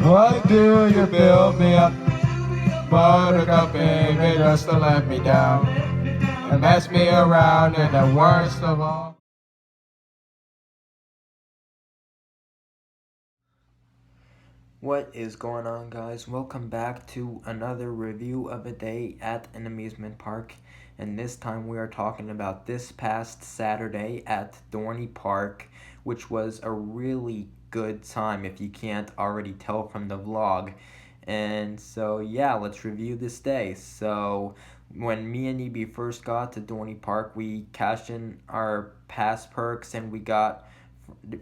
Why do you build me up? Buttercup, baby, just to let me down and mess me around in the worst of all. What is going on, guys? Welcome back to another review of a day at an amusement park. And this time we are talking about this past Saturday at Dorney Park, which was a really good time if you can't already tell from the vlog. And so, yeah, let's review this day. So, when me and EB first got to Dorney Park, we cashed in our pass perks and we got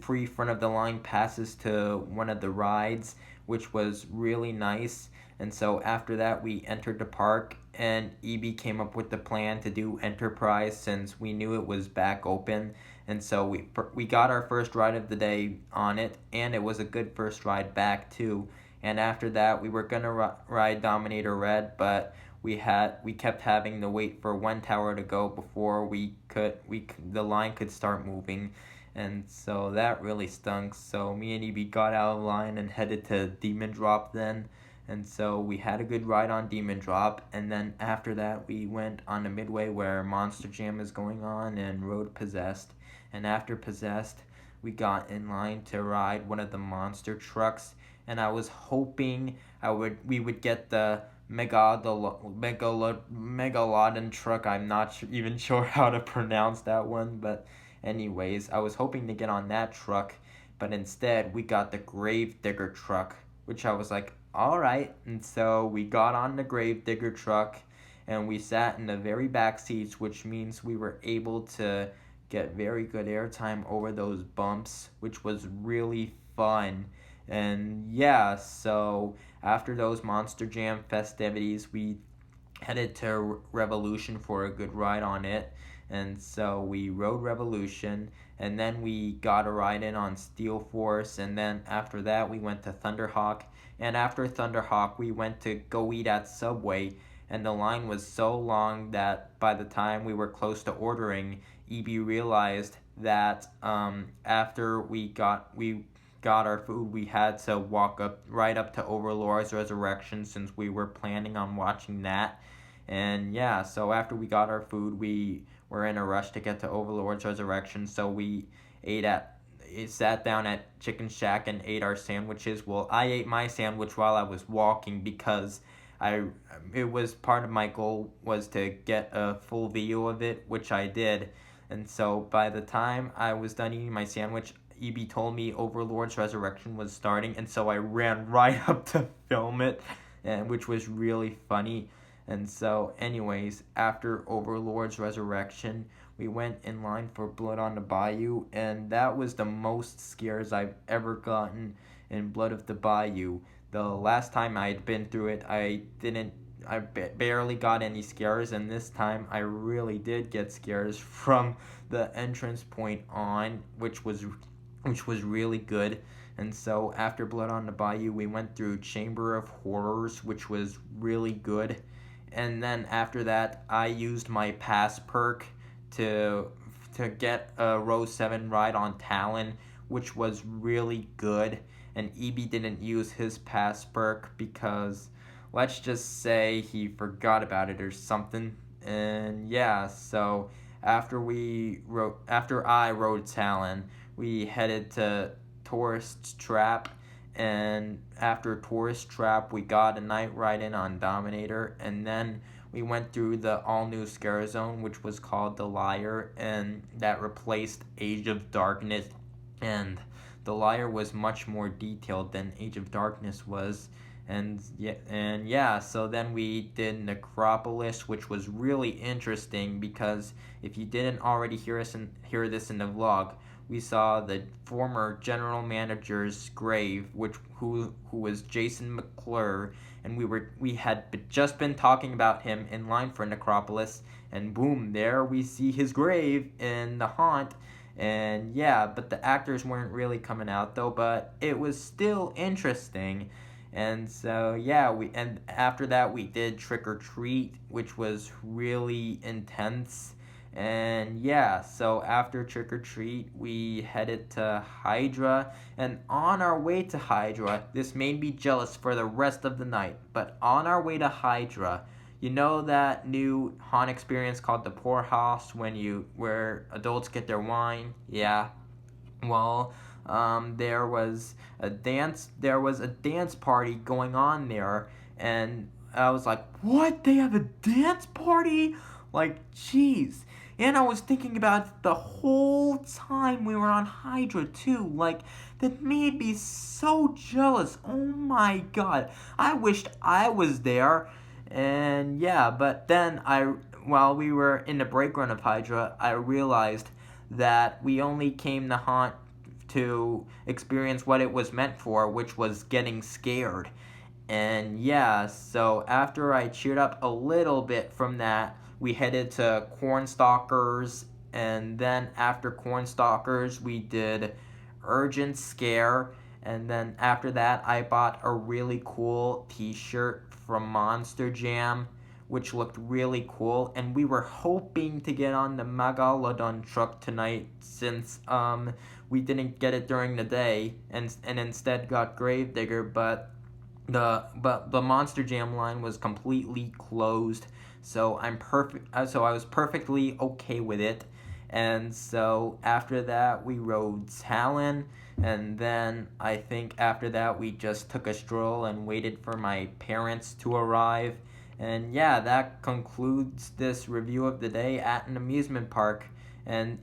free front of the line passes to one of the rides, which was really nice. And so after that, we entered the park, and EB came up with the plan to do Enterprise since we knew it was back open. And so we got our first ride of the day on it, and it was a good first ride back too. And after that, we were gonna ride Dominator Red, but we kept having to wait for one tower to go before the line could start moving, and so that really stunk. So me and EB got out of line and headed to Demon Drop then. And so we had a good ride on Demon Drop, and then after that we went on a midway where Monster Jam is going on and rode Possessed. And after Possessed, we got in line to ride one of the monster trucks, and I was hoping we would get the Megalodon truck. I'm not even sure how to pronounce that one, but anyways, I was hoping to get on that truck, but instead we got the Gravedigger truck, which I was like, alright. And so we got on the Gravedigger truck and we sat in the very back seats, which means we were able to get very good airtime over those bumps, which was really fun. And yeah, so after those Monster Jam festivities, we headed to Revolution for a good ride on it. And so we rode Revolution, and then we got a ride in on Steel Force, and then after that we went to Thunderhawk, and after Thunderhawk we went to go eat at Subway, and the line was so long that by the time we were close to ordering, EB realized that after we got our food, we had to walk right up to Overlord's Resurrection since we were planning on watching that. And yeah, so after we got our food, we were in a rush to get to Overlord's Resurrection, so we sat down at Chicken Shack and ate our sandwiches. Well, I ate my sandwich while I was walking because it was part of my goal was to get a full video of it, which I did. And so by the time I was done eating my sandwich, EB told me Overlord's Resurrection was starting, and so I ran right up to film it, and which was really funny. And so, anyways, after Overlord's Resurrection, we went in line for Blood on the Bayou, and that was the most scares I've ever gotten in Blood of the Bayou. The last time I had been through it, I barely got any scares, and this time I really did get scares from the entrance point on, which was really good. And so after Blood on the Bayou, we went through Chamber of Horrors, which was really good. And then after that, I used my pass perk to get a row 7 ride on Talon, which was really good. And EB didn't use his pass perk because, let's just say, he forgot about it or something. And yeah, so after I rode Talon, we headed to Tourist Trap, and after Tourist Trap we got a night ride in on Dominator, and then we went through the all-new Scare Zone, which was called The Liar, and that replaced Age of Darkness, and The Liar was much more detailed than Age of Darkness was. And yeah, so then we did Necropolis, which was really interesting because if you didn't already hear this in the vlog, we saw the former general manager's grave, who was Jason McClure, and we had just been talking about him in line for Necropolis, and boom, there we see his grave in the haunt. And yeah, but the actors weren't really coming out though, but it was still interesting. And so yeah, and after that we did Trick or Treat, which was really intense. And yeah, so after trick or treat, we headed to Hydra. And on our way to Hydra, this made me jealous for the rest of the night. But on our way to Hydra, you know that new haunt experience called the Poorhouse where adults get their wine? Yeah. Well, there was a dance party going on there, and I was like, what? They have a dance party? Like, jeez. And I was thinking about it the whole time we were on Hydra too. Like, that made me so jealous. Oh my god. I wished I was there. And yeah, but then while we were in the break run of Hydra, I realized that we only came to haunt to experience what it was meant for, which was getting scared. And yeah, so after I cheered up a little bit from that, we headed to Cornstalkers, and then after Cornstalkers, we did Urgent Scare, and then after that, I bought a really cool t-shirt from Monster Jam, which looked really cool, and we were hoping to get on the Megalodon truck tonight since we didn't get it during the day and instead got Gravedigger, but the Monster Jam line was completely closed, so so I was perfectly okay with it. And so after that we rode Talon, and then I think after that we just took a stroll and waited for my parents to arrive. And yeah, that concludes this review of the day at an amusement park. And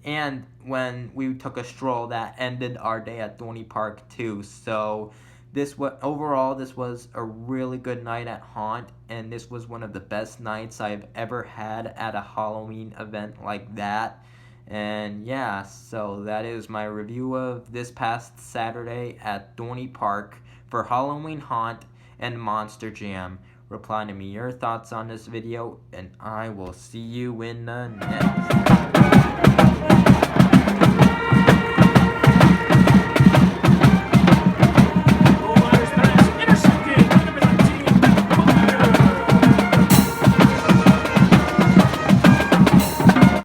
when we took a stroll, that ended our day at Dorney Park too. So this was a really good night at Haunt, and this was one of the best nights I've ever had at a Halloween event like that. And yeah, so that is my review of this past Saturday at Dorney Park for Halloween Haunt and Monster Jam. Reply to me your thoughts on this video, and I will see you in the next.